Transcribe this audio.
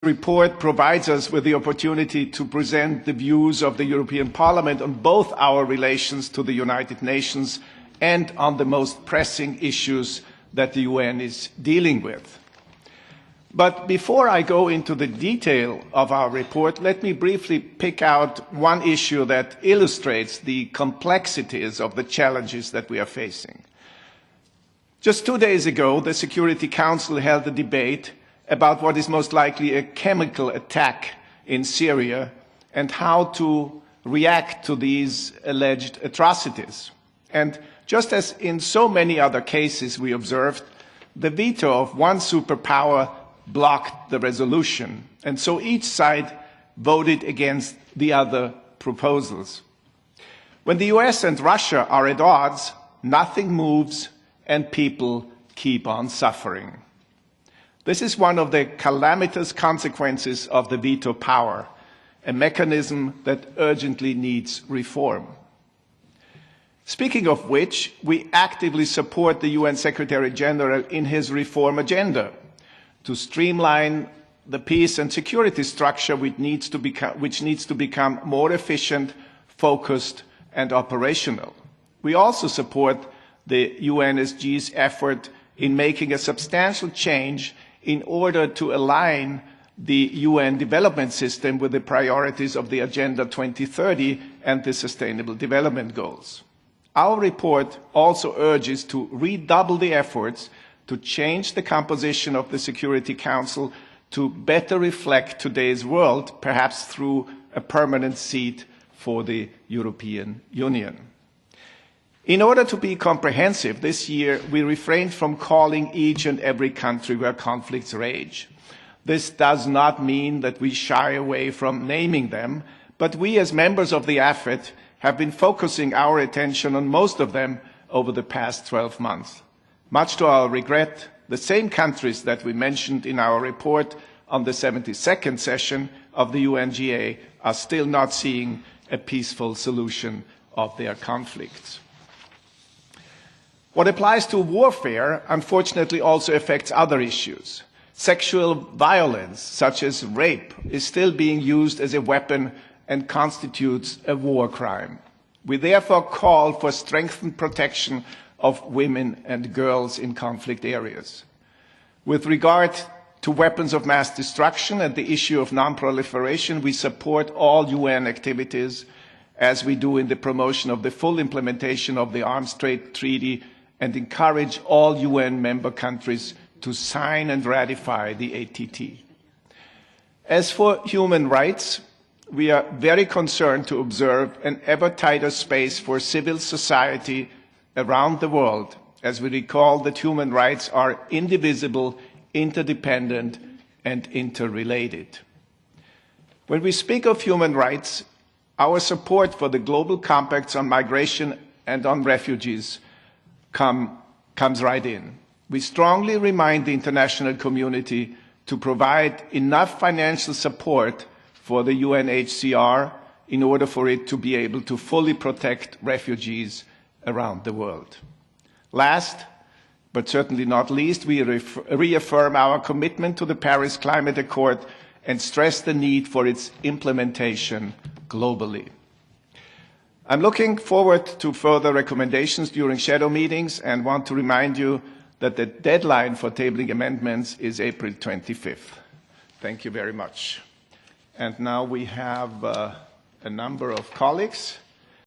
report provides us with the opportunity to present the views of the European Parliament on both our relations to the United Nations and on the most pressing issues that the UN is dealing with. But before I go into the detail of our report, let me briefly pick out one issue that illustrates the complexities of the challenges that we are facing. Just 2 days ago, the Security Council held a debate about what is most likely a chemical attack in Syria and how to react to these alleged atrocities. And just as in so many other cases we observed, the veto of one superpower blocked the resolution, and so each side voted against the other proposals. When the US and Russia are at odds, nothing moves and people keep on suffering. This is one of the calamitous consequences of the veto power, a mechanism that urgently needs reform. Speaking of which, we actively support the UN Secretary General in his reform agenda to streamline the peace and security structure which needs to become more efficient, focused, and operational. We also support the UNSG's effort in making a substantial change in order to align the UN development system with the priorities of the Agenda 2030 and the Sustainable Development Goals. Our report also urges to redouble the efforts to change the composition of the Security Council to better reflect today's world, perhaps through a permanent seat for the European Union. In order to be comprehensive, this year we refrained from calling each and every country where conflicts rage. This does not mean that we shy away from naming them, but we as members of the AFET have been focusing our attention on most of them over the past 12 months. Much to our regret, the same countries that we mentioned in our report on the 72nd session of the UNGA are still not seeing a peaceful solution of their conflicts. What applies to warfare, unfortunately, also affects other issues. Sexual violence, such as rape, is still being used as a weapon and constitutes a war crime. We therefore call for strengthened protection of women and girls in conflict areas. With regard to weapons of mass destruction and the issue of non-proliferation, we support all UN activities, as we do in the promotion of the full implementation of the Arms Trade Treaty, and encourage all UN member countries to sign and ratify the ATT. As for human rights, we are very concerned to observe an ever tighter space for civil society around the world, as we recall that human rights are indivisible, interdependent, and interrelated. When we speak of human rights, our support for the global compacts on migration and on refugees comes right in. We strongly remind the international community to provide enough financial support for the UNHCR in order for it to be able to fully protect refugees around the world. Last, but certainly not least, we reaffirm our commitment to the Paris Climate Accord and stress the need for its implementation globally. I'm looking forward to further recommendations during shadow meetings and want to remind you that the deadline for tabling amendments is April 25th. Thank you very much. And now we have a number of colleagues